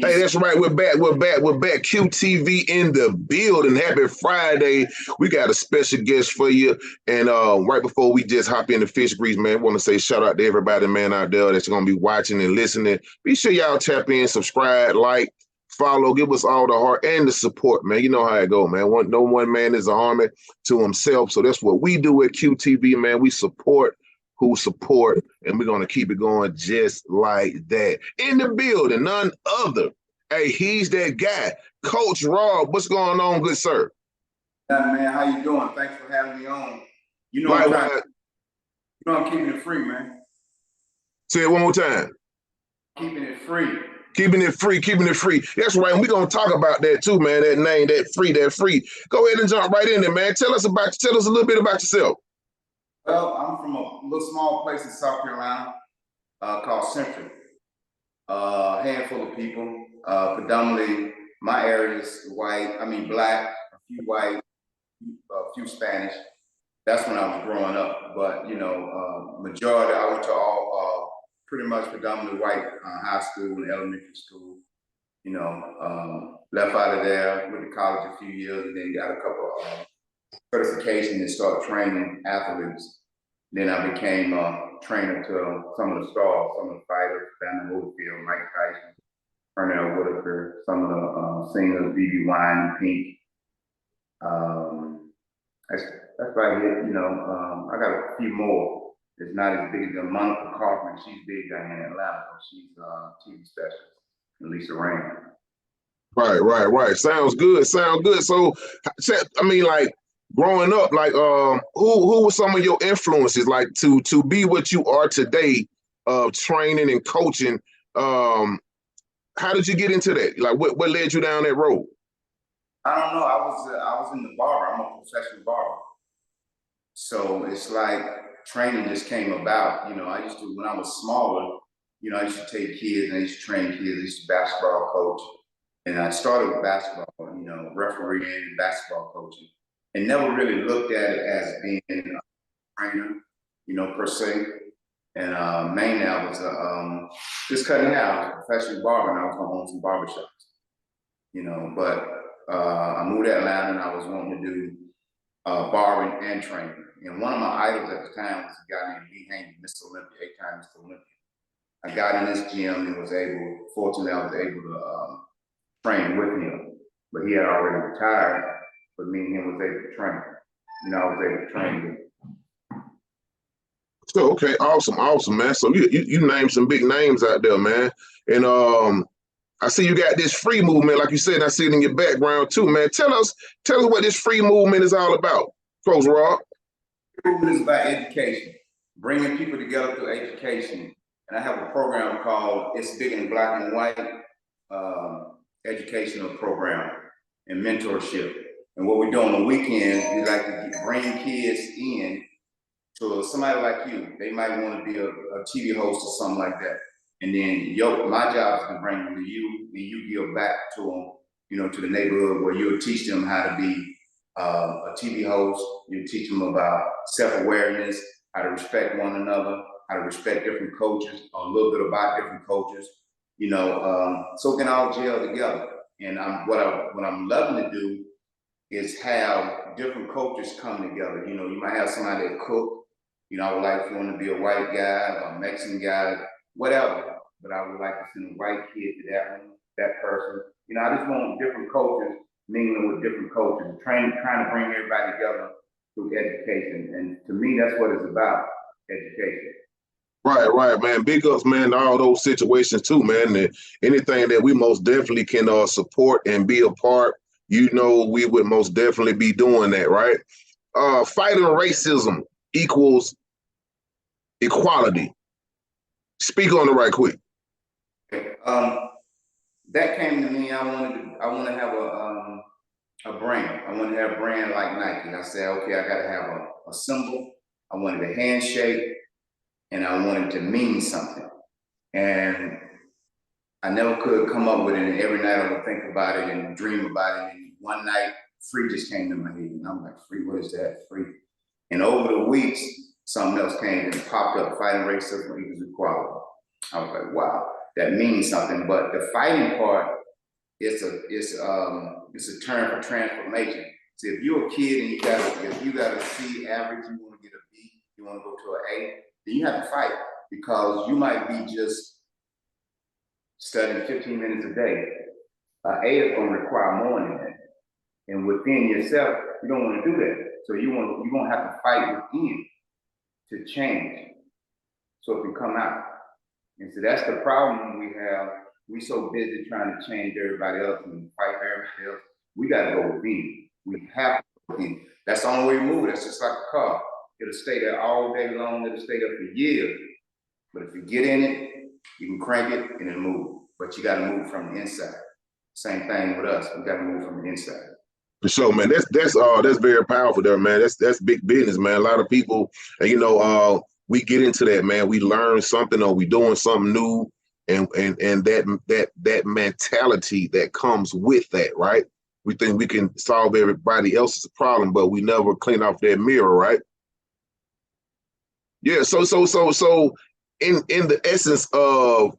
Hey, that's right. We're back. We're back. We're back. QTV in the building. Happy Friday. We got a special guest for you. And right before we just hop into fish grease, man, I want to say shout out to everybody, man, out there that's going to be watching and listening. Be sure y'all tap in, subscribe, like, follow, give us all the heart and the support, man. You know how it go, man. No one man is an army to himself. So that's what we do at QTV, man. We support who support, and we're going to keep it going just like that. In the building, none other. Hey, he's that guy. Coach Rob, what's going on, good sir? Man, how you doing? Thanks for having me on. You know, I'm keeping it free, man. Say it one more time. Keeping it free. Keeping it free, keeping it free. That's right, and we're going to talk about that too, man, that name, that free. Go ahead and jump right in there, man. Tell us a little bit about yourself. Well, I'm from a little small place in South Carolina called Central. A handful of people, predominantly my area is white, black, a few white, a few Spanish. That's when I was growing up. But, you know, majority, I went to all pretty much predominantly white high school and elementary school. You know, left out of there, went to college a few years, and then got a couple of certifications and started training athletes. Then I became a trainer to some of the stars, some of the fighters, Vanna Holyfield, Mike Tyson, Pernell Whitaker, some of the singers, B.B. Wine and Pink. That's about it. You know, I got a few more. It's not as big as Monica Kaufman. She's big down here in Atlanta. She's a TV specialist, and Lisa Rain. Right. Sounds good. So, I mean, like, growing up, like, who were some of your influences, like, to be what you are today, training and coaching? How did you get into that? Like, what led you down that road? I don't know. I was in the barber. I'm a professional barber. So it's like training just came about. You know, I used to, when I was smaller, you know, I used to take kids and I used to train kids. I used to basketball coach. And I started with basketball, you know, refereeing and basketball coaching. And never really looked at it as being a trainer, you know, per se. And mainly I was just cutting hair. I was a professional barber and I was going to own some barbershops, you know. But I moved to Atlanta and I was wanting to do barbering and training. And one of my idols at the time was a guy named Lee Haney, Mr. Olympia, 8-time Mr. Olympia. I got in this gym and fortunately I was able to train with him. But he had already retired. But me and him was able to train. You know, I was able to train with him. So, okay, awesome, man. So you named some big names out there, man. And I see you got this free movement, like you said. I see it in your background too, man. Tell us what this free movement is all about, Coach Rob. Free movement is about education, bringing people together through education. And I have a program called It's Big in Black and White educational program and mentorship. And what we do on the weekends, we like to bring kids in to somebody like you. They might want to be a TV host or something like that. And then my job is to bring them to you, and you give back to them, you know, to the neighborhood where you'll teach them how to be a TV host. You teach them about self-awareness, how to respect one another, how to respect different coaches, a little bit about different coaches, you know, so we can all gel together. And what I'm loving to do is have different coaches come together. You know, you might have somebody that cook. You know, I would like for them to be a white guy, a Mexican guy, whatever. But I would like to send a white kid to that person. You know, I just want different coaches mingling with different coaches, trying to bring everybody together through education. And to me, that's what it's about, education. Right, man. Big ups, man, to all those situations too, man. And anything that we most definitely can support and be a part, you know, we would most definitely be doing that, right? Fighting racism equals equality. Speak on it right quick. That came to me. I want to have a brand. I wanted to have a brand like Nike. I said, okay, I got to have a symbol. I wanted a handshake, and I wanted to mean something. And I never could come up with it. And every night I would think about it and dream about it. And one night, Free just came to my head, and I'm like, Free, what is that? Free. And over the weeks, something else came and popped up: fighting racism equals equality. I was like, wow, that means something. But the fighting part, it's a term for transformation. So if you're a kid and if you got a C average, you want to get a B, you want to go to an A, then you have to fight, because you might be just studying 15 minutes a day. A is going to require more than that. And within yourself, you don't want to do that. So you're going to have to fight within to change, so it can come out. And so that's the problem we have. We so busy trying to change everybody else and fight everybody else. We got to go within. We have to go within. That's the only way to move. That's just like a car. It'll stay there all day long. It'll stay there for years. But if you get in it, you can crank it and it'll move. But you got to move from the inside. Same thing with us. We got to move from the inside. For sure, man. That's very powerful there, man. That's big business, man. A lot of people, and we get into that, man. We learn something, or we doing something new, and that mentality that comes with that, right? We think we can solve everybody else's problem, but we never clean off that mirror, right? Yeah. So in the essence of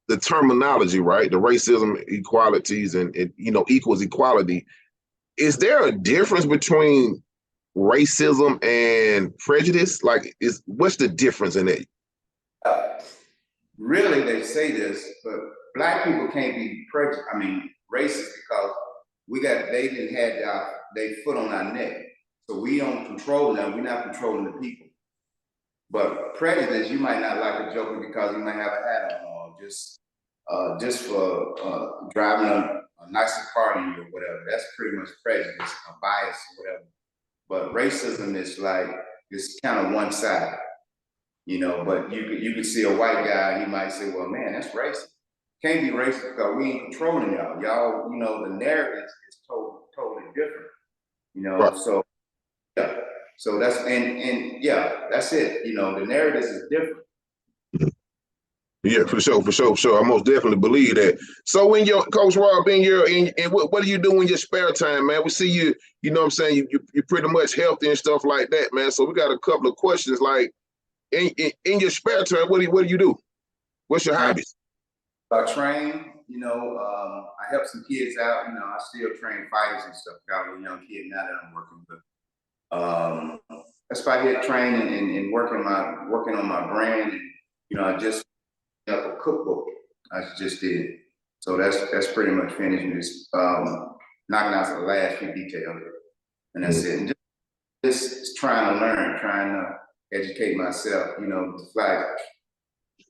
the terminology, right? The racism, equalities, and equals equality. Is there a difference between racism and prejudice? Like, what's the difference in it? Really, they say this, but Black people can't be racist, because they didn't have their foot on our neck, so we don't control them. We're not controlling the people. But prejudice, you might not like a joker because he might have a hat on, or just for driving a nicer car than you or whatever. That's pretty much prejudice, a bias or whatever. But racism is like, it's kind of one sided, but you could see a white guy, he might say, well, man, that's racist. Can't be racist because we ain't controlling y'all. Y'all, the narrative is totally different, Right. so yeah. So yeah, that's it. The narrative is different. Yeah, for sure. I most definitely believe that. So, in your Coach Rob, what do you do in your spare time, man? We see you. You know what I'm saying? You're pretty much healthy and stuff like that, man. So we got a couple of questions. Like, in your spare time, what do you do? What's your hobbies? I train. I help some kids out. I still train fighters and stuff. Got a young kid now that I'm working with. That's about it. Training and working on my brand. And I just up a cookbook. I just did. So that's pretty much finished. Just knocking out the last few details, and that's it. And just trying to learn, trying to educate myself. It's like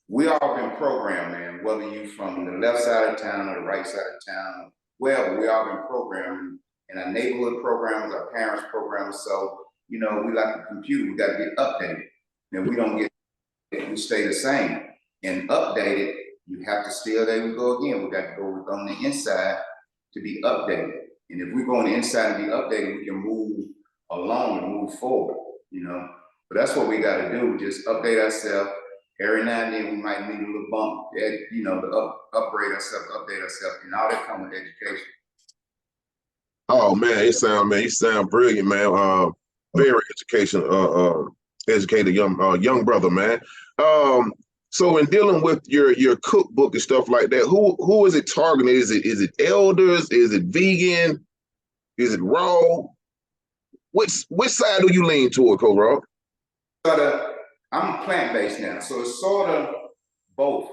we all been programmed, man. Whether you from the left side of town or the right side of town, well, we all been programmed. And our neighborhood programmers, our parents programmers. So we like a computer. We got to get updated. And we don't we stay the same. And updated, you have to still, there we go again. We got to go on the inside to be updated. And if we go on the inside and be updated, we can move along and move forward, But that's what we got to do, just update ourselves. Every now and then we might need a little bump, to upgrade ourselves, update ourselves, and all that comes with education. Oh man, you sound brilliant, man. Very educated young brother, man. So in dealing with your cookbook and stuff like that, who is it targeting? Is it elders? Is it vegan? Is it raw? Which side do you lean toward, Coach Rob? I'm plant-based now, so it's sort of both.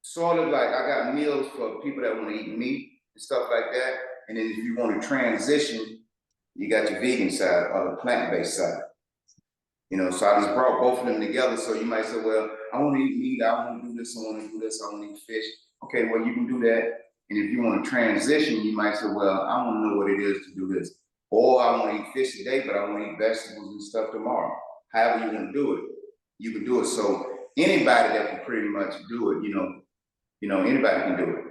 Sort of like I got meals for people that want to eat meat and stuff like that. And then if you want to transition, you got your vegan side or the plant-based side. So I just brought both of them together. So you might say, well, I want to eat meat, I want to do this, I want to do this, I want to eat fish. Okay, well, you can do that. And if you want to transition, you might say, well, I want to know what it is to do this. Or I want to eat fish today, but I want to eat vegetables and stuff tomorrow. However you want to do it, you can do it. So anybody that can pretty much do it, anybody can do it.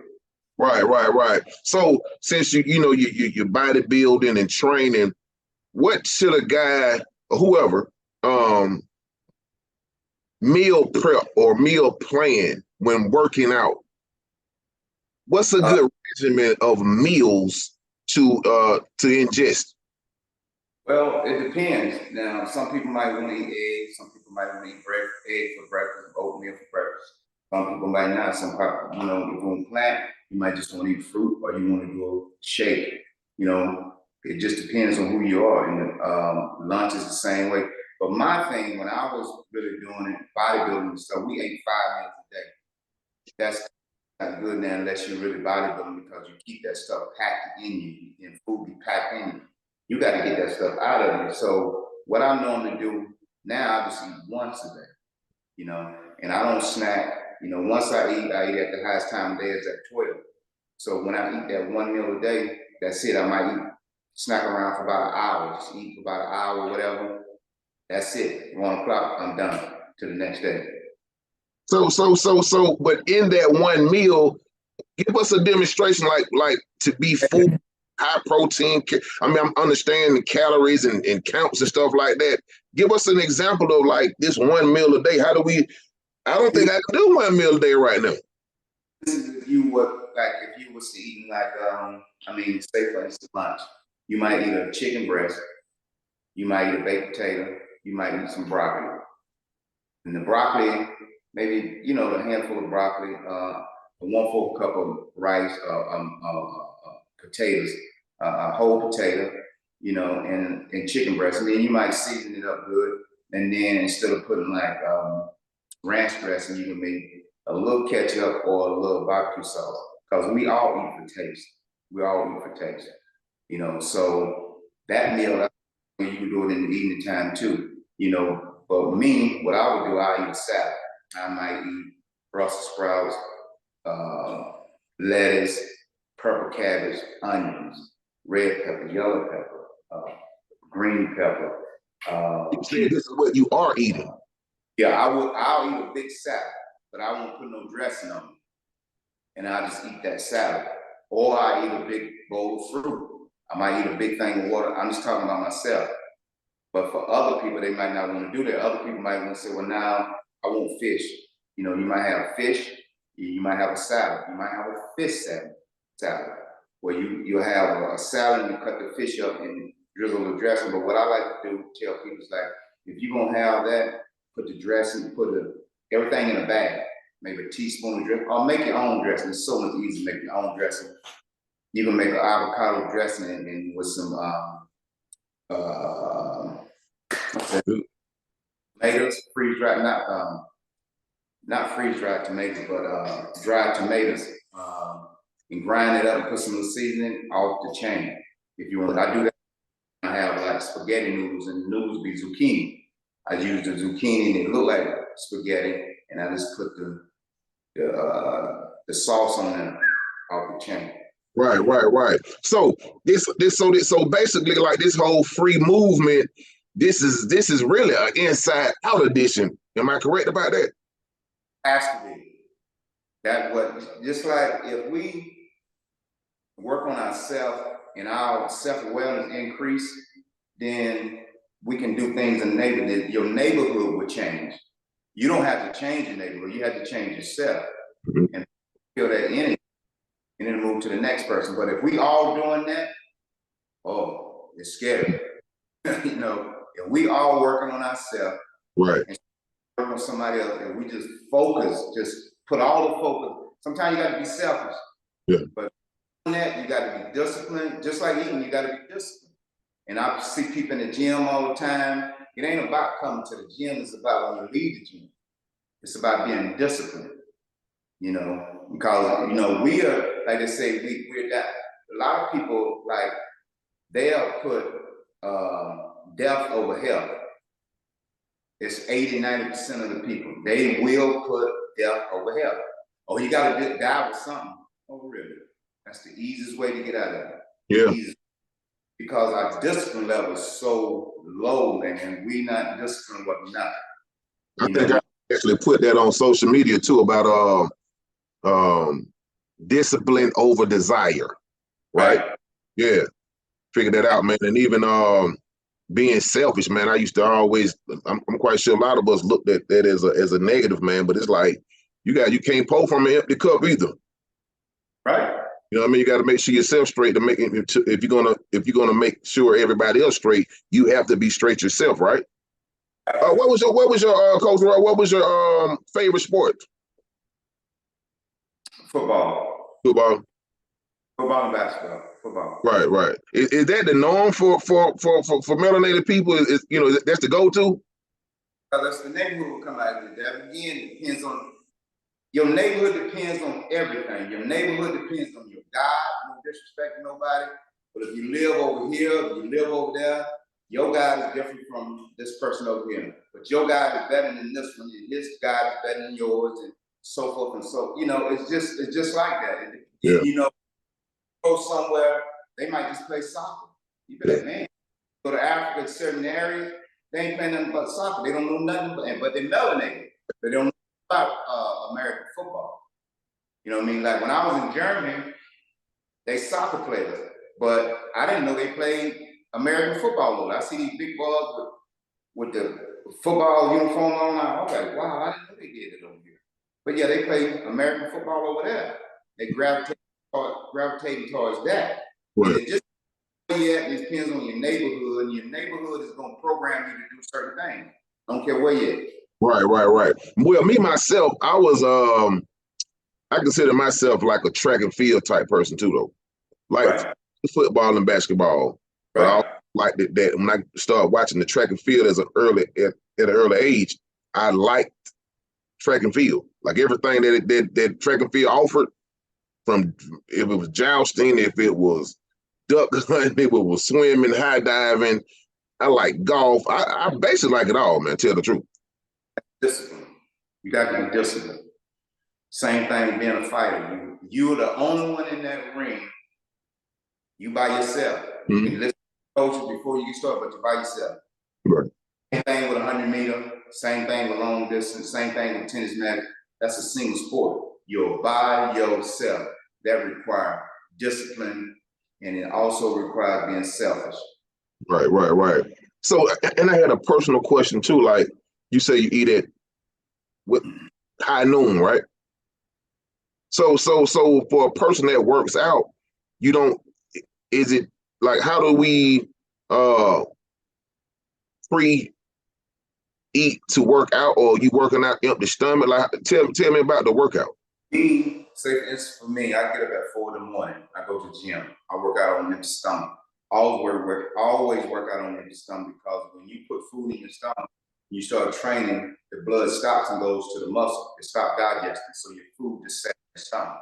Right. So since you're bodybuilding and training, what should a guy or whoever meal prep or meal plan when working out? What's a good regimen of meals to ingest? Well, it depends. Now, some people might want to eat eggs. Some people might want to eat egg for breakfast, oatmeal for breakfast. Some people might not. Some people, if you want plant, you might just want to eat fruit, or you want to do a shake. It just depends on who you are. And lunch is the same way. But my thing, when I was really doing it, bodybuilding and stuff, we ate 5 meals a day. That's not good now unless you're really bodybuilding, because you keep that stuff packed in you, and food be packed in you. You got to get that stuff out of you. So what I normally do now, I just eat once a day, and I don't snack. Once I eat at the highest time of day is at 12. So when I eat that 1 meal a day, that's it. I might snack around for about an hour, just eat for about an hour, whatever. That's it. 1 o'clock, I'm done to the next day. But in that one meal, give us a demonstration like to be full, high protein. I mean, I'm understanding calories and counts and stuff like that. Give us an example of like this 1 meal a day. How do we? I don't think I can do 1 meal a day right now. This is if you was to eat say for instance lunch, you might eat a chicken breast, you might eat a baked potato, you might eat some broccoli. And the broccoli, maybe a handful of broccoli, 1/4 cup of rice, potatoes, a whole potato, and chicken breast, and then you might season it up good, and then instead of putting like ranch dressing, you can make a little ketchup or a little barbecue sauce, because we all eat for taste. We all eat for taste, So that meal, you can do it in the evening time too. But me, what I would do, I eat a salad. I might eat Brussels sprouts, lettuce, purple cabbage, onions, red pepper, yellow pepper, green pepper. You said this is what you are eating. Yeah, I'll eat a big salad, but I won't put no dressing on it. And I'll just eat that salad. Or I eat a big bowl of fruit. I might eat a big thing of water. I'm just talking about myself. But for other people, they might not want to do that. Other people might want to say, well, now I want fish. You might have fish, you might have a salad, you might have a fish salad, where you'll have a salad and you cut the fish up and drizzle the dressing. But what I like to do, tell people is like, if you're going to have that, put the dressing, everything in a bag, maybe a teaspoon of dressing, or make your own dressing. It's so much easier to make your own dressing. You can make an avocado dressing and with some tomatoes, freeze dried, not freeze dried tomatoes, but dried tomatoes, and grind it up and put some of the seasoning off the chain. If you want, I do that. I have like spaghetti noodles, and the noodles be zucchini. I use the zucchini and it look like spaghetti, and I just put the sauce on them off the chain. Right. So so basically, like this whole free movement, this is really an inside out edition. Am I correct about that? Has to be. Just like if we work on ourselves and our self-awareness increase, then we can do things in the neighborhood. Your neighborhood will change. You don't have to change your neighborhood, you have to change yourself. And feel that energy, and then move to the next person. But if we all doing that, oh, it's scary. If we all working on ourselves, right, and work on somebody else, and we just focus, just put all the focus. Sometimes you got to be selfish. Yeah. But on that, you got to be disciplined. Just like eating, you got to be disciplined. And I see people in the gym all the time. It ain't about coming to the gym. It's about when you leave the gym. It's about being disciplined. Because we are, like they say, we're that. A lot of people, like, they'll put death over health. It's 80-90% of the people. They will put death over health. Oh, you got to die with something. Oh, really? That's the easiest way to get out of it. Yeah. Because our discipline level is so low, and we not disciplined what not. I think I actually put that on social media too about discipline over desire, right? Right. Yeah, figure that out, man. And even being selfish, man. I used to always, I'm quite sure a lot of us looked at that as a negative, man. But it's like you can't pour from an empty cup either. Right. You know what I mean? You got to make sure yourself straight to make it. If you're gonna make sure everybody else straight, you have to be straight yourself, right? What was your Coach Roy? What was your favorite sport? Football. Football. Football and basketball. Football. Right, right. Is that the norm for melanated people? Is that's the go-to? That's the neighborhood will come out of it. That again depends on your neighborhood, depends on everything. Your neighborhood depends on your God, no disrespect to nobody. But if you live over here, if you live over there, your God is different from this person over here. But your God is better than this one, and his God is better than yours, and so forth and so. It's just like that. And Yeah. Go somewhere, they might just play soccer. You be like, man, go to Africa, certain areas, they ain't playing nothing but soccer. They don't know nothing but they're melanated. They don't know about American football. You know what I mean? Like when I was in Germany, they soccer players, but I didn't know they played American football. I see these big boys with the football uniform on. I was like, wow, I didn't know they did it over here. But yeah, they play American football over there. They gravitating towards that. Right. And it just it depends on your neighborhood, and your neighborhood is going to program you to do certain things. Don't care where you're at. Right. Well, me myself, I consider myself like a track and field type person too, though. Like Right. football and basketball, but I like that when I started watching the track and field at an early age, I liked track and field. Like everything that track and field offered, from if it was jousting, if it was duck hunting, if it was swimming, high diving. I like golf. I basically like it all, man. Tell the truth. Discipline. You got to be disciplined. Same thing being a fighter. You're the only one in that ring. You by yourself. You can listen to coaches before you start, but you're by yourself. Right. Same thing with 100-meter. Same thing with long distance. Same thing with tennis match. That's a single sport. You're by yourself. That requires discipline, and it also requires being selfish. Right. So, and I had a personal question too. Like you say, you eat at with high noon, right? So for a person that works out, you don't. Is it like how do we pre eat to work out, or you working out empty stomach? Like tell me about the workout. Say for instance, for me, I get up at 4 in the morning. I go to the gym. I work out on empty stomach. Always work out on empty stomach, because when you put food in your stomach, you start training, the blood stops and goes to the muscle. It stops digesting, so your food just sets in your stomach.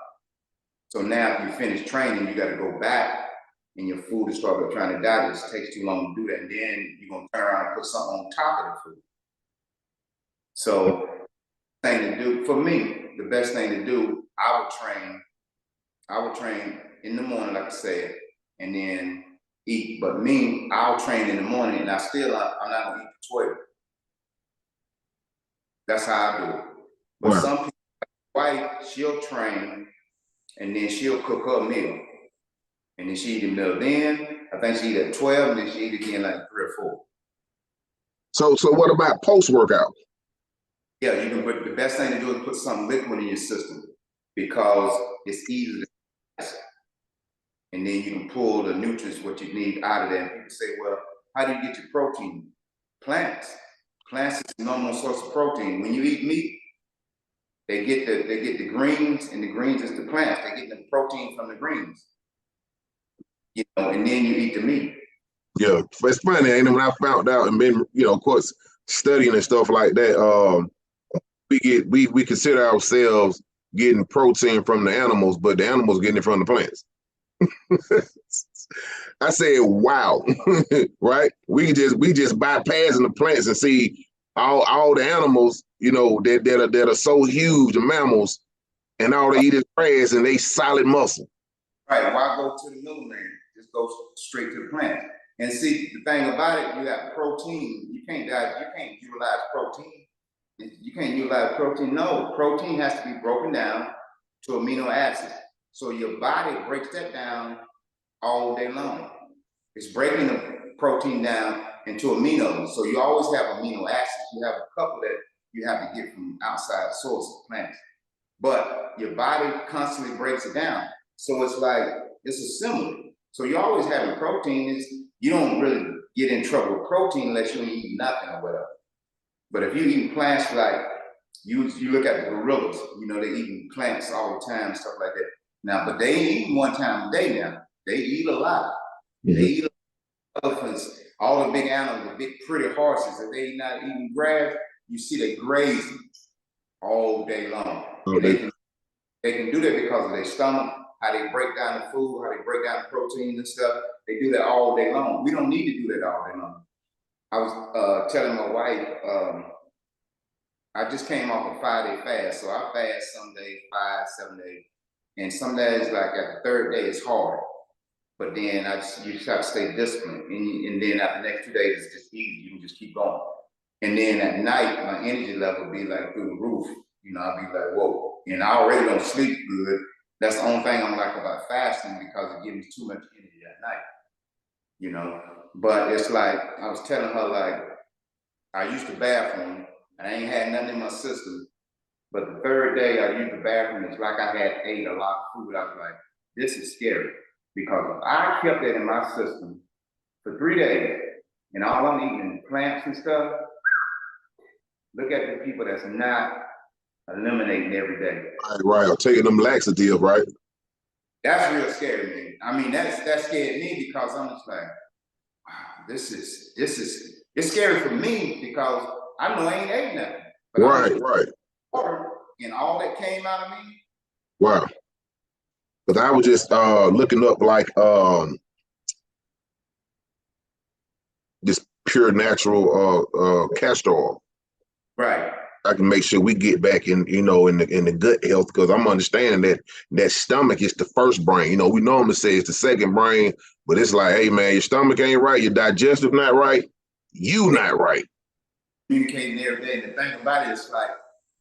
So now if you finish training, you got to go back, and your food is started trying to digest. It takes too long to do that, and then you're gonna turn around and put something on top of the food. So thing to do for me, the best thing to do, I would train in the morning, like I said, and then eat. But me, I'll train in the morning, and I'm not gonna eat for 12. That's how I do it. But some people, wife, she'll train, and then she'll cook her meal, and then she eat the meal. Then I think she eat at 12, and then she eat again like 3 or 4. So what about post workout? Yeah, you can put the best thing to do is put some liquid in your system, because it's easy to digest. And then you can pull the nutrients, what you need out of that. And people say, well, how do you get your protein? Plants. Plants is the normal source of protein. When you eat meat, they get the greens, and the greens is the plants. They get the protein from the greens. And then you eat the meat. Yeah, it's funny, ain't it? When I found out and been, of course, studying and stuff like that, we consider ourselves getting protein from the animals, but the animals getting it from the plants. I said, wow, right? We just bypassing the plants and see all the animals, that are so huge, the mammals, and all they eat is grass and they solid muscle. Right. Why go to the middleman? Just go straight to the plant. And see, the thing about it, you got protein. You can't utilize protein. You can't utilize protein. No, protein has to be broken down to amino acids. So your body breaks that down all day long. It's breaking the protein down into aminos. So you always have amino acids. You have a couple that you have to get from outside sources, plants. But your body constantly breaks it down. So it's like, it's a similar. So you're always having protein. You don't really get in trouble with protein unless you eat nothing or whatever. But if you eat plants, like you look at the gorillas, you know, they eating plants all the time, stuff like that. Now, but they ain't eating one time a day now. They eat a lot. They eat elephants, all the big animals, the big pretty horses. If they not eating grass, you see they grazing all day long. And they can do that because of their stomach, how they break down the food, how they break down the protein and stuff. They do that all day long. We don't need to do that all day long. I was telling my wife, I just came off a 5-day fast. So I fast some days, 5, 7 days. And some days, like at the third day, it's hard. But then you just have to stay disciplined. And then after the next 2 days, it's just easy. You can just keep going. And then at night, my energy level will be like through the roof. You know, I'll be like, whoa. And I already don't sleep good. That's the only thing I'm like about fasting, because it gives me too much energy at night. You know, but it's like, I was telling her, like, I used the bathroom and I ain't had nothing in my system. But the third day I used the bathroom, it's like I had ate a lot of food. I was like, this is scary. Because if I kept that in my system for 3 days and all I'm eating is plants and stuff, look at the people that's not eliminating every day. Right. I'm taking them laxatives, right? That's real scary, man. I mean, that scared me, because I'm just like, wow, this is, it's scary for me because I know I ain't ate nothing. But Right. Water, and all that came out of me. Wow. Because I was just looking up like this pure natural castor oil. Right. I can make sure we get back in, you know, in the gut health, because I'm understanding that stomach is the first brain. You know, we normally say it's the second brain, but it's like, hey man, your stomach ain't right, your digestive not right, you not right. Communicating every day. And the thing about it is, like,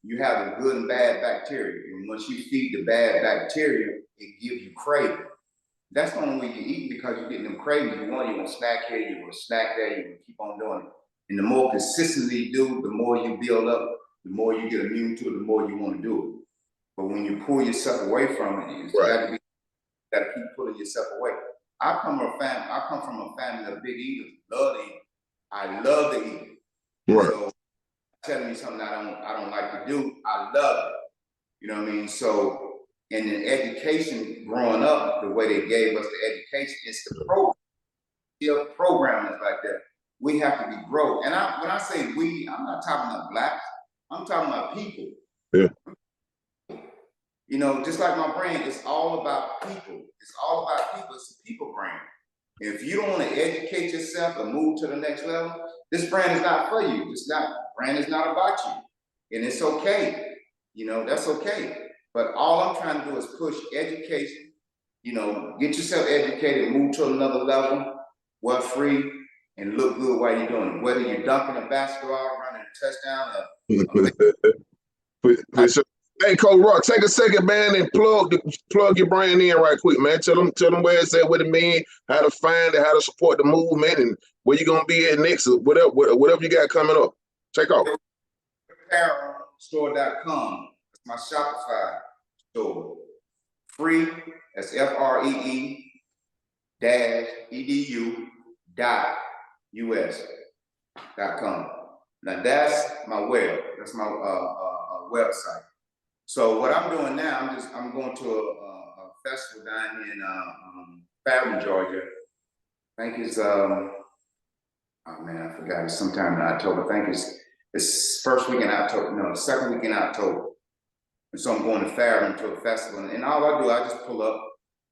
you have the good and bad bacteria. And once you feed the bad bacteria, it gives you craving. That's the only way you eat, because you're getting them cravings. You want to snack here, you want to snack there, you want to keep on doing it. And the more consistently you do, the more you build up, the more you get immune to it, the more you want to do it. But when you pull yourself away from it, you got to keep pulling yourself away. I come from a family of big eaters. Love to eat. I love to eat. Right. So telling me something I don't like to do, I love it. You know what I mean? So in the education growing up, the way they gave us the education, it's the program. The program is like that. We have to be broke. And when I say we, I'm not talking about blacks. I'm talking about people. Yeah. You know, just like my brand, it's all about people. It's all about people. It's a people brand. If you don't want to educate yourself and move to the next level, this brand is not for you. Brand is not about you. And it's okay. You know, that's okay. But all I'm trying to do is push education, you know, get yourself educated, move to another level, wear free, and look good while you're doing it. Whether you're dunking a basketball, running a touchdown, For sure. Hey, Coach Rock, take a second, man, and plug your brand in right quick, man. Tell them where it's at, what it mean, how to find it, how to support the movement, and where you're gonna be at next, whatever you got coming up. Check out. Store.com. It's my Shopify store. Free. That's F.R.E.E. -edu.us.com. Now that's my web. That's my website. So what I'm doing now, I'm going to a festival down in F.R.E.E, Georgia. I think it's oh man, I forgot. It's sometime in October. I think it's first week in October. No, the second week in October. And so I'm going to F.R.E.E to a festival, and all I do, I just pull up,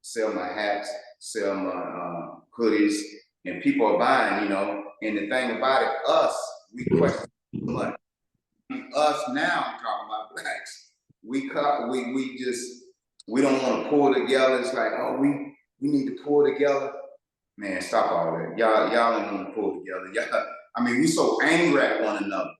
sell my hats, sell my hoodies, and people are buying, you know. And the thing about it, we question money. Us now, I'm talking about blacks. We don't want to pull together. It's like, oh, we need to pull together. Man, stop all that. Y'all don't want to pull together. I mean, we so angry at one another.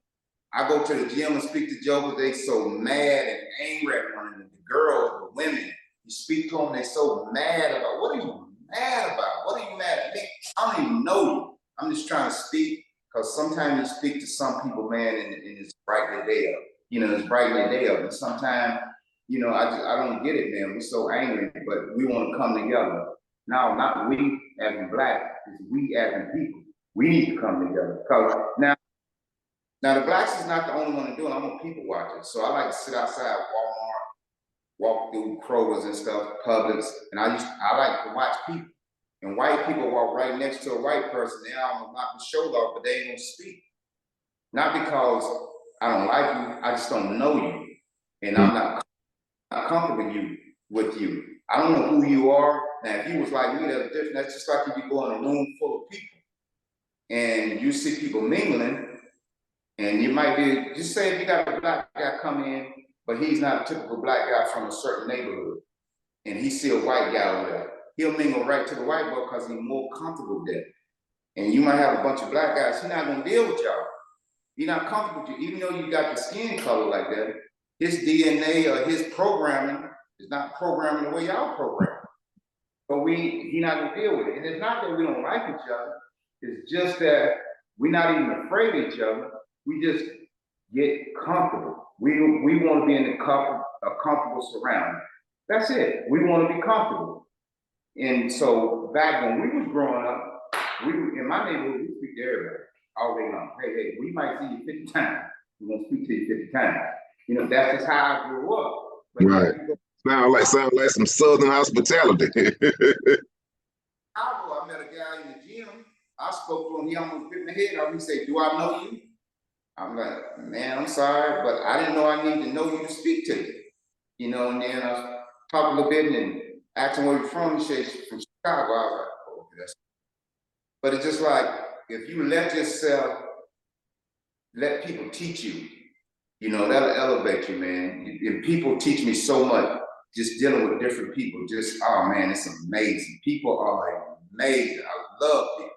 I go to the gym and speak to jokers, they so mad and angry at one another. The girls, the women, You speak to them, they're so mad about, what are you mad about? What are you mad at? I don't even know you. I'm just trying to speak, because sometimes you speak to some people, man, and it's bright their day up. You know, it's bright their day up. And sometimes, you know, I don't get it, man. We're so angry, but we want to come together. Now, not we as in black, it's we as in people. We need to come together. Because now the blacks is not the only one to do it. I'm a people watcher. So I like to sit outside Walmart, walk through Kroger's and stuff, Publix, and I like to watch people. And white people walk right next to a white person, they almost knock the shoulder off, but they ain't gonna speak. Not because I don't like you, I just don't know you. And I'm not comfortable with you. I don't know who you are. Now, if you was like me, that's different. That's just like if you go in a room full of people and you see people mingling, and you might be, just say if you got a black guy come in, but he's not a typical black guy from a certain neighborhood, and he see a white guy over there, he'll mingle right to the white boy because he's more comfortable there. And you might have a bunch of black guys, he's not gonna deal with y'all. He's not comfortable with you, even though you got the skin color like that. His DNA or his programming is not programming the way y'all program. But he's not gonna deal with it. And it's not that we don't like each other, it's just that we're not even afraid of each other. We just get comfortable. We want to be in a comfortable surrounding. That's it. We want to be comfortable. And so back when we was growing up, in my neighborhood, we speak to everybody all day long. Hey, we might see you 50 times. We're gonna speak to you 50 times. You know, that's just how I grew up. But right. Sound like some Southern hospitality. I met a guy in the gym. I spoke to him. He almost bit my head off. He said, "Do I know you?" I'm like, "Man, I'm sorry, but I didn't know I needed to know you to speak to you." You know, and then I talked a little bit and asked him where he's from. He said he's from Chicago. I was like, "Oh, okay, that's." But it's just like, if you let people teach you, you know, that'll elevate you, man. And people teach me so much, just dealing with different people. Just, oh man, it's amazing. People are amazing. I love people.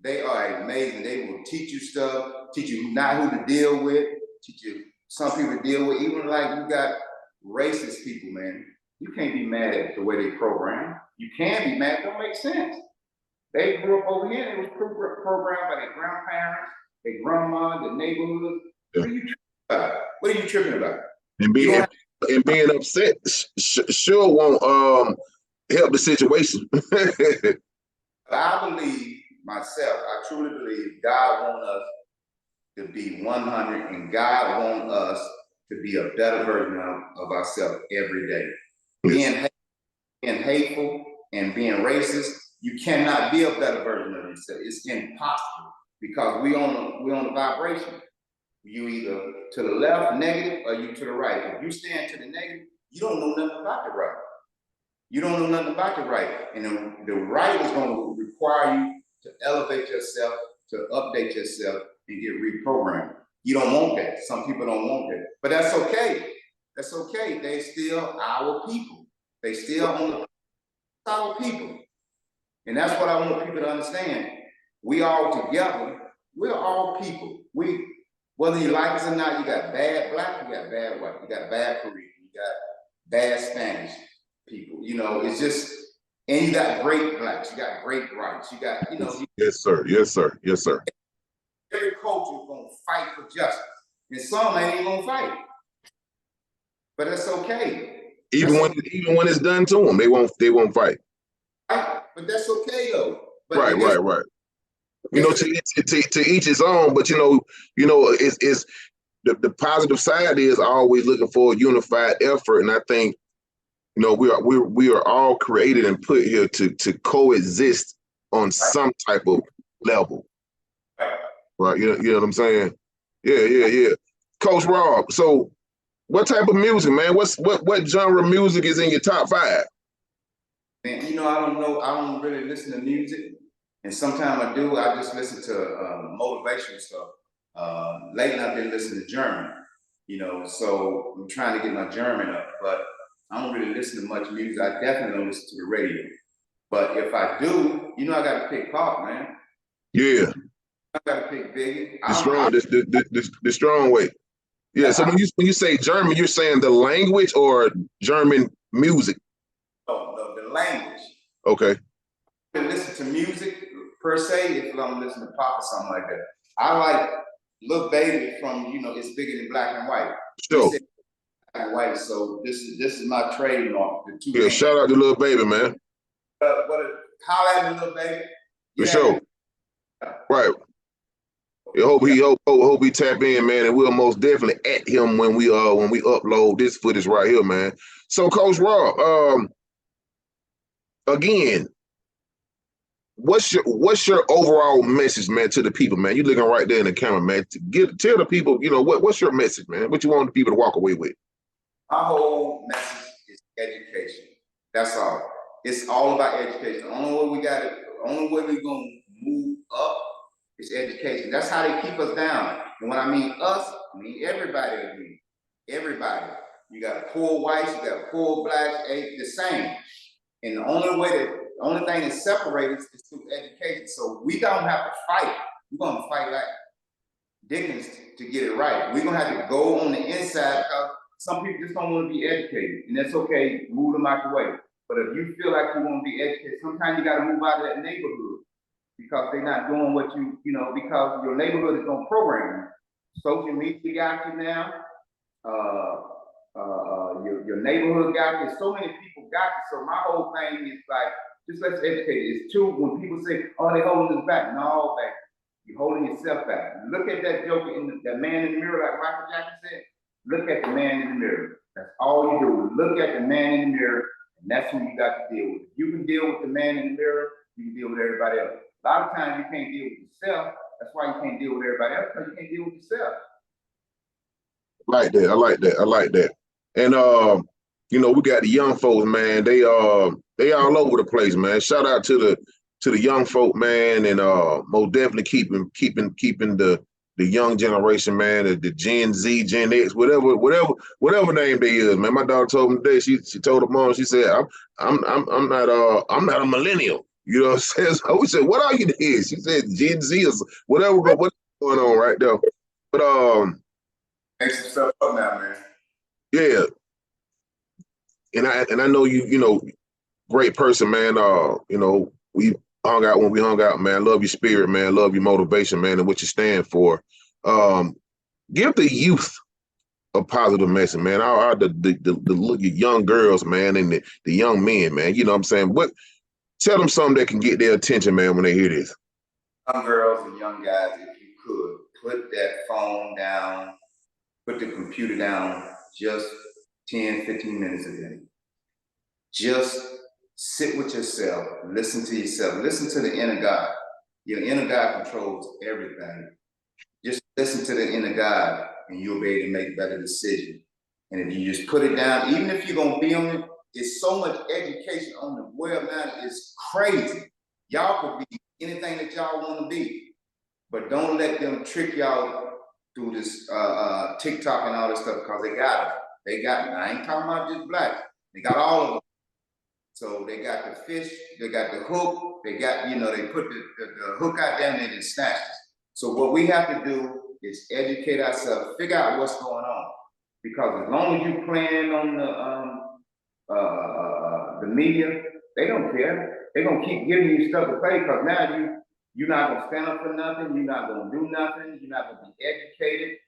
They are amazing. They will teach you stuff, teach you not who to deal with, teach you some people to deal with. Even like you got racist people, man. You can't be mad at the way they program. You can be mad, it don't make sense. They grew up over here, and it was programmed by their grandparents, their grandma, the neighborhood. Yeah. What are you tripping about? What are you tripping about? And being upset sure won't help the situation. I believe myself, I truly believe God wants us to be 100, and God wants us to be a better version of ourselves every day. Yes. Being hateful and being racist, you cannot be a better version of yourself. It's impossible, because we on a vibration. You either to the left, negative, or you to the right. If you stand to the negative, you don't know nothing about the right. You don't know nothing about the right. And the right is going to require you to elevate yourself, to update yourself, and get reprogrammed. You don't want that. Some people don't want that. But that's okay. That's okay. They still our people. They still on our people. And that's what I want people to understand. We all together, we're all people. Whether you like us or not, you got bad black, you got bad white, you got bad Korean, you got bad Spanish people. You know, it's just, and you got great blacks, you got great whites, you got, you know. Yes, sir. Yes, sir. Yes, sir. Every culture is gonna fight for justice, and some ain't even gonna fight. But it's okay. Even when it's done to them, they won't fight. Right? But that's okay though. But right. You know, to each his own. But you know, it's the positive side is always looking for a unified effort, and I think, you know, we are all created and put here to coexist on some type of level, right? You know what I'm saying? Yeah. Coach Rob, so what type of music, man? What genre of music is in your top 5? Man, you know, I don't know. I don't really listen to music. And sometimes I do, I just listen to motivational stuff. Lately I've been listening to German, you know, so I'm trying to get my German up, but I don't really listen to much music. I definitely don't listen to the radio. But if I do, you know, I got to pick pop, man. Yeah. I got to pick Biggie. The strong way. Yeah, so when you say German, you're saying the language or German music? language. Okay. To listen to music per se, if I'm listening to pop or something like that. I like Lil Baby from, you know, It's Bigger Than Black and White. Sure. He said black and white, so this is my trademark. The two yeah, names. Shout out to Lil Baby, man. Holla at me, Lil Baby. For sure. Right. Hope he tap in, man, and we'll most definitely at him when we upload this footage right here, man. So, Coach Rob, again, what's your overall message, man, to the people, man? You looking right there in the camera, man. Tell the people, you know, what's your message, man? What you want the people to walk away with? My whole message is education. That's all. It's all about education. The only way we're gonna move up is education. That's how they keep us down. And when I mean us, I mean everybody again. Everybody. You got poor whites, you got poor blacks, the same. And the only thing that separates us is through education. So we don't have to fight. We're gonna fight like Dickens to get it right. We're gonna have to go on the inside because some people just don't want to be educated, and that's okay. Move them out the way. But if you feel like you want to be educated, sometimes you got to move out of that neighborhood because they're not doing what because your neighborhood is gonna program you. Social media got you now. Your neighborhood got you. So many people got you. So my whole thing is like, just let's educate. It's true when people say, "Oh, they holding us back." No, back. You're holding yourself back. Look at that joker that man in the mirror, like Michael Jackson said. Look at the man in the mirror. That's all you do. Look at the man in the mirror, and that's who you got to deal with. If you can deal with the man in the mirror, you can deal with everybody else. A lot of times you can't deal with yourself. That's why you can't deal with everybody else, because you can't deal with yourself. I like that. And you know, we got the young folks, man. They all over the place, man. Shout out to the young folk, man, and most definitely keeping the young generation, man, the Gen Z, Gen X, whatever name they is, man. My daughter told me today, she told her mom, she said, I'm not a millennial. You know what I'm saying? So we said, what are you this? She said Gen Z or what's going on right there. But Make some stuff up now, man. yeah. And I know you know, great person, man. You know, we hung out when we hung out, man. Love your spirit, man. Love your motivation, man, and what you stand for. Give the youth a positive message, man. The young girls, man, and the young men, man. You know what I'm saying? Tell them something that can get their attention, man, when they hear this. Young girls and young guys, if you could, put that phone down, put the computer down just 10, 15 minutes a day. Just sit with yourself, listen to yourself, listen to the inner God. Your inner God controls everything. Just listen to the inner God and you'll be able to make better decisions. And if you just put it down, even if you're gonna be on it, it's so much education on the web now, it's crazy. Y'all could be anything that y'all want to be, but don't let them trick y'all through this TikTok and all this stuff, because they got it. They got it. I ain't talking about just black. They got all of them. So they got the fish, they got the hook, they got, they put the hook out there and they just snatched us. So what we have to do is educate ourselves, figure out what's going on. Because as long as you playing on the media, they don't care. They're gonna keep giving you stuff to play, because now you're not gonna stand up for nothing, you're not gonna do nothing, you're not gonna be educated.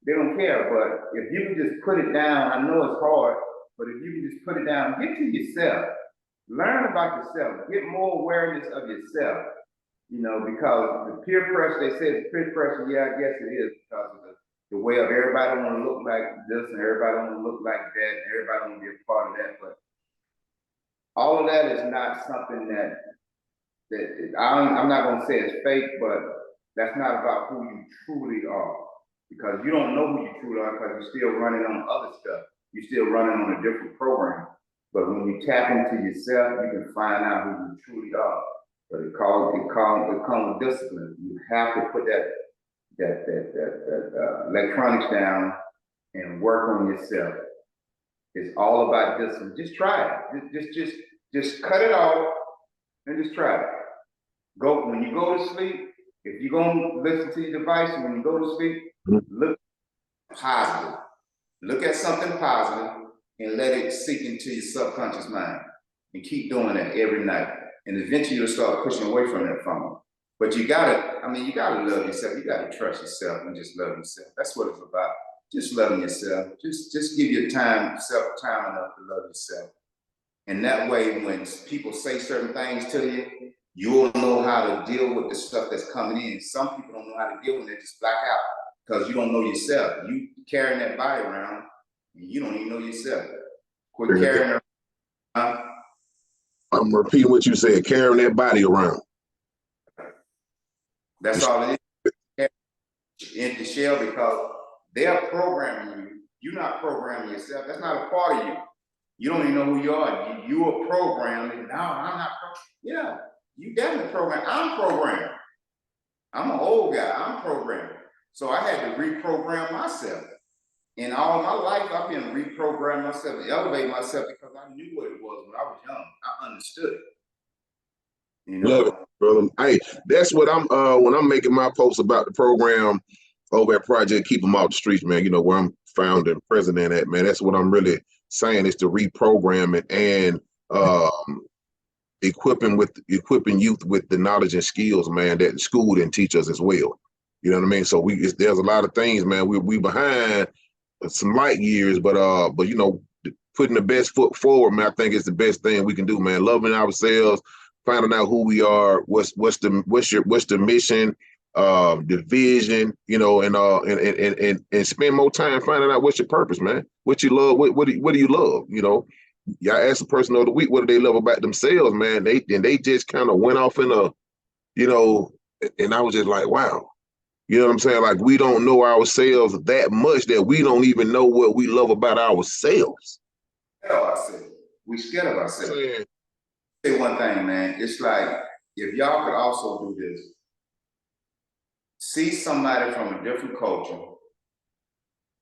They don't care. But if you can just put it down, I know it's hard, but if you can just put it down, get to yourself. Learn about yourself. Get more awareness of yourself. Because the peer pressure, they say the peer pressure, yeah, I guess it is, because of the way of everybody want to look like this and everybody want to look like that, and everybody want to be a part of that. But all of that is not something that I'm not going to say it's fake, but that's not about who you truly are. Because you don't know who you truly are, because you're still running on other stuff. You're still running on a different program. But when you tap into yourself, you can find out who you truly are. But it comes with discipline. You have to put that electronics down and work on yourself. It's all about discipline. Just try it. Just cut it off and just try it. When you go to sleep, if you're gonna listen to your device, when you go to sleep, look positive. Look at something positive and let it sink into your subconscious mind. and keep doing that every night. And eventually you'll start pushing away from that phone. But you gotta, I mean, you gotta love yourself. You gotta trust yourself and just love yourself. That's what it's about. Just loving yourself. Just give yourself time enough to love yourself. And that way, when people say certain things to you, you'll know how to deal with the stuff that's coming in. Some people don't know how to deal with it, they just black out because you don't know yourself. You carrying that body around, and you don't even know yourself. Quit carrying it around. I'm repeating what you said, carrying that body around. That's all it is. In the shell, because they're programming you. You're not programming yourself. That's not a part of you. You don't even know who you are. You are programmed. No, I'm not programmed. Yeah, you definitely programmed. I'm programmed. I'm an old guy. I'm programmed. So I had to reprogram myself. And all my life, I've been reprogramming myself and elevate myself because I knew what it was when I was young. I understood it. You know? Love it, brother. Hey, that's what I'm when I'm making my posts about the program over at Project Keep 'Em Off the Streets, man. You know, where I'm founder and president at, man. That's what I'm really saying is to reprogram it and equipping youth with the knowledge and skills, man, that school didn't teach us as well. You know what I mean? So there's a lot of things, man. We behind some light years, but you know, putting the best foot forward, man, I think is the best thing we can do, man. Loving ourselves, finding out who we are, what's the mission, the vision, you know, and spend more time finding out what's your purpose, man. What you love, what do you love, you know? Y'all ask the person of the week what do they love about themselves, man. They just kind of went off in a, you know, and I was just like, wow. You know what I'm saying? Like we don't know ourselves that much that we don't even know what we love about ourselves. We scared of ourselves. Say one thing, man. It's like if y'all could also do this, see somebody from a different culture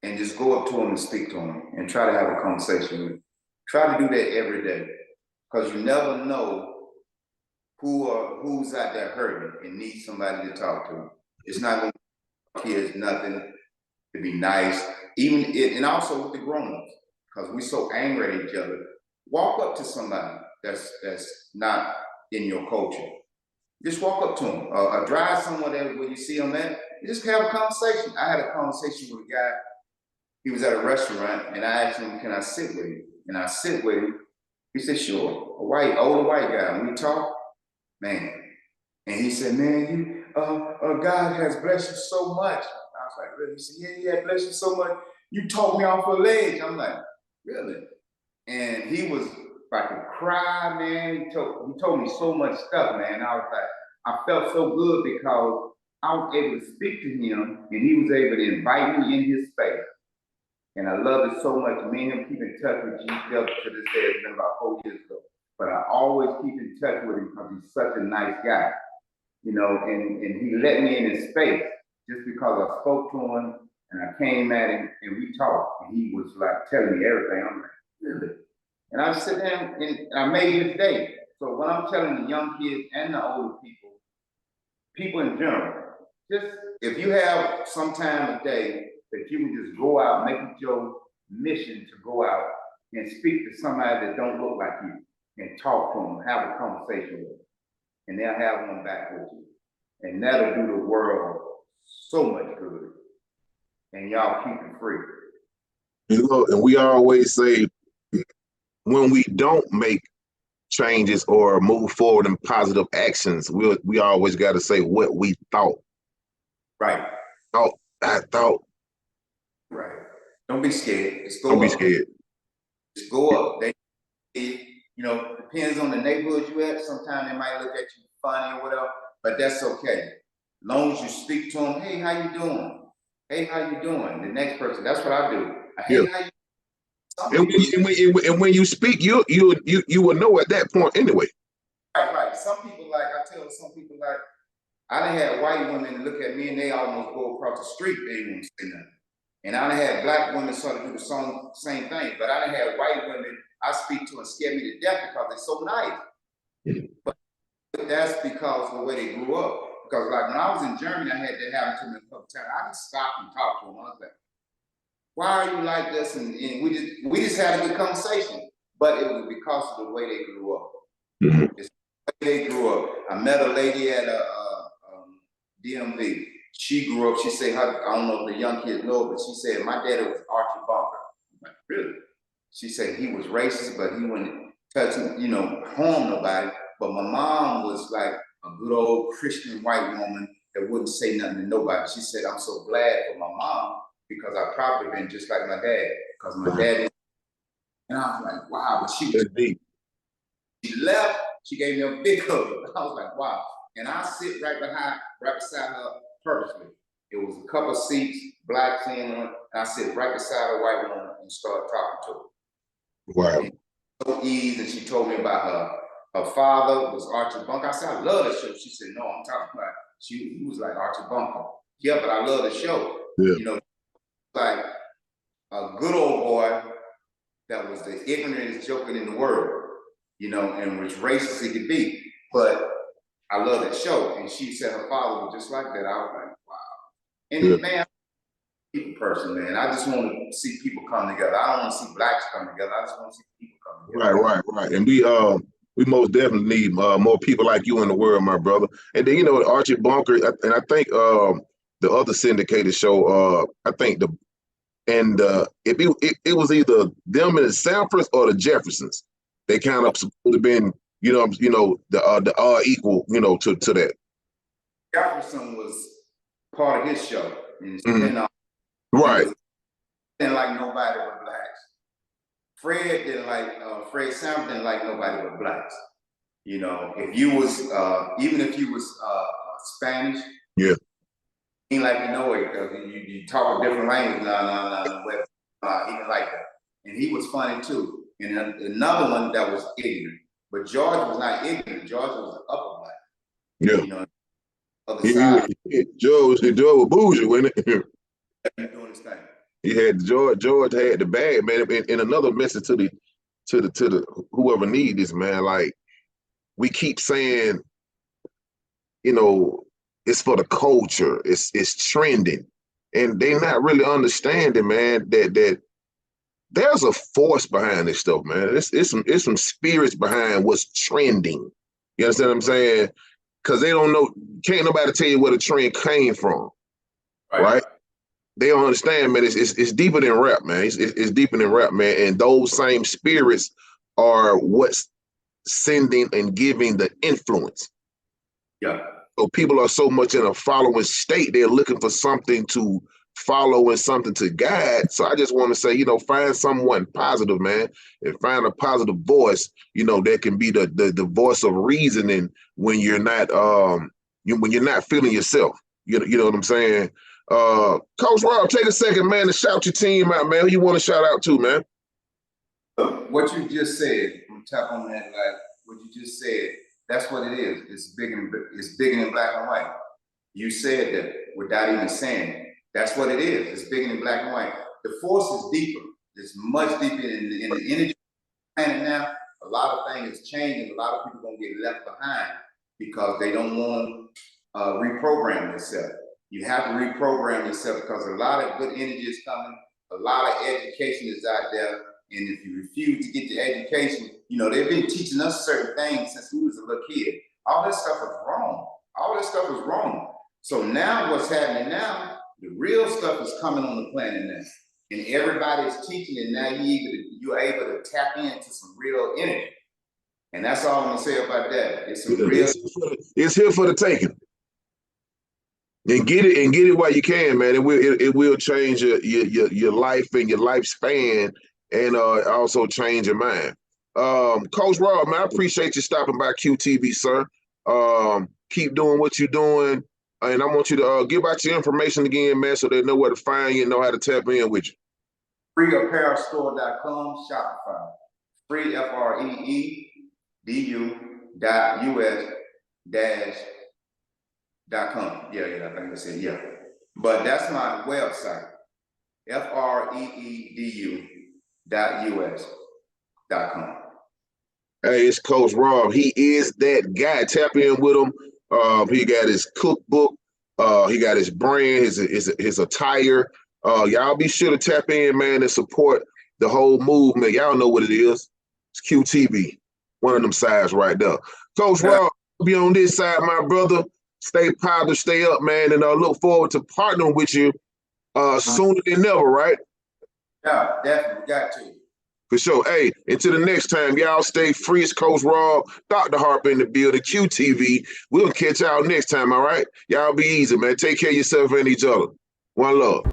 and just go up to them and speak to them and try to have a conversation with them. Try to do that every day because you never know who's out there hurting and needs somebody to talk to. It's not going to kids nothing to be nice, and also with the grown-ups because we're so angry at each other. Walk up to somebody that's not in your culture. Just walk up to them or drive somewhere where you see them at. Just have a conversation. I had a conversation with a guy. He was at a restaurant, and I asked him, "Can I sit with you?" And I sit with him. He said, "Sure." Older white guy. And we talk, man. And he said, "Man, God has blessed you so much." I was like, "Really?" He said, "Yeah, bless you so much. You talked me off a ledge." I'm like, "Really?" And he was about to cry, man. He told me so much stuff, man. I was like, I felt so good because I was able to speak to him, and he was able to invite me in his space. And I love it so much. Me and him keep in touch with each other to this day. It's been about 4 years ago. But I always keep in touch with him because he's such a nice guy. You know, and he let me in his space just because I spoke to him and I came at him and we talked. And he was like telling me everything. I'm like, really? And I sit down and I made his day. So when I'm telling the young kids and the older people in general, just if you have some time a day that you can just go out, make it your mission to go out and speak to somebody that don't look like you and talk to them, have a conversation with them, and they'll have one back with you. And that'll do the world so much good. And y'all keep it free. You know, and we always say when we don't make changes or move forward in positive actions, we always got to say what we thought. Right. I thought. Right. Don't be scared. Just go Don't up. be scared. Just go up. You know, depends on the neighborhood you at. Sometimes they might look at you funny or whatever, but that's okay. As long as you speak to them, "Hey, how you doing? Hey, how you doing?" The next person, that's what I do. Hey, how you? And when you speak, you will know at that point anyway. Right. Some people I tell some people I done had white women look at me and they almost go across the street, they didn't want to say nothing. And I done had black women sort of do the same thing, but I done had white women I speak to and scare me to death because they're so nice. But that's because of the way they grew up. Because like when I was in Germany, I had that happen to me a couple times. I just stopped and talked to them. I was like, "Why are you like this?" And we just had a good conversation. but it was because of the way they grew up. Mm-hmm. It's the way they grew up. I met a lady at a DMV. She grew up. She said, I don't know if the young kids know, but she said my daddy was Archie Bunker. I'm like, really? She said he was racist, but he wouldn't touch, harm nobody. But my mom was like a good old Christian white woman that wouldn't say nothing to nobody. She said, I'm so glad for my mom because I probably been just like my dad. Because my dad, and I was like, wow. But she left, she gave me a big hug. I was like, wow. And I sit right beside her purposely. It was a couple of seats, black in on, and I sit right beside a white woman and start talking to her. Wow. And so easy, and she told me about her father was Archie Bunker. I said, I love the show. She said, no, I'm talking about he was like Archie Bunker. Yeah, but I love the show. Yeah. Like a good old boy that was the ignorantest joker in the world, and was racist it could be. But I love that show. And she said her father was just like that. I was like, wow. And man, people person, man. I just want to see people come together. I don't want to see blacks come together. I just want to see people come together. Right. And we most definitely need more people like you in the world, my brother. And then Archie Bunker, and I think the other syndicated show, I think it was either them and the Sanfords or the Jeffersons. They kind of supposed to have been, the equal, to that. Jefferson was part of his show. Mm-hmm. Right. Didn't like nobody but blacks. Fred didn't like Fred Sanford didn't like nobody but blacks. If you was even if you was Spanish, yeah, he didn't like it because you talk a different language. No, he didn't like that, and he was funny too. And another one that was ignorant, but George was not ignorant. George was an upper black. Yeah. Other side. Joe was bougie, wasn't it? Doing his thing. He had George had the bag, man. And another message to the whoever need this, man. Like we keep saying, it's for the culture. It's trending, and they not really understanding, man. That there's a force behind this stuff, man. It's some spirits behind what's trending. You understand what I'm saying? Because they don't know. Can't nobody tell you where the trend came from, right? They don't understand, man. It's deeper than rap, man. It's deeper than rap, man. And those same spirits are what's sending and giving the influence. Yeah. So people are so much in a following state, they're looking for something to follow and something to guide. So I just want to say, find someone positive, man, and find a positive voice, that can be the voice of reasoning when you're not when you're not feeling yourself. You know what I'm saying? Coach Rob, take a second, man, to shout your team out, man. Who you want to shout out to, man? What you just said, I'm tap on that, like what you just said, that's what it is. It's bigger than black and white. You said that without even saying it. That's what it is. It's bigger than black and white. The force is deeper. It's much deeper in the energy planet now. A lot of things changing. A lot of people gonna get left behind because they don't want to reprogram themselves. You have to reprogram yourself because a lot of good energy is coming. A lot of education is out there. And if you refuse to get the education, they've been teaching us certain things since we was a little kid. All this stuff is wrong. All this stuff is wrong. So now what's happening now, the real stuff is coming on the planet now. And everybody's teaching it now. You're able to tap into some real energy. And that's all I'm gonna say about that. It's here for the taking. And get it while you can, man. It will change your life and your lifespan, and also change your mind. Coach Rob, man, I appreciate you stopping by QTV, sir. Keep doing what you're doing, and I want you to give out your information again, man, so they know where to find you and know how to tap in with you. FREEapparelstore.com, Shopify. Free F.R.E.E. DU.US-.com. Yeah, I think that's it. Yeah. But that's my website. FREEDU.US.com. Hey, it's Coach Rob. He is that guy. Tap in with him. He got his cookbook. He got his brand, his attire. Y'all be sure to tap in, man, and support the whole movement. Y'all know what it is. It's QTV, one of them sides right there. Coach Rob, be on this side, my brother. Stay positive, stay up, man, and look forward to partnering with you sooner than never, right? Yeah, definitely got to. For sure. Hey, until the next time, y'all stay free. It's Coach Rob, Dr. Harper in the building, QTV. We'll catch y'all next time, all right? Y'all be easy, man. Take care of yourself and each other. One love.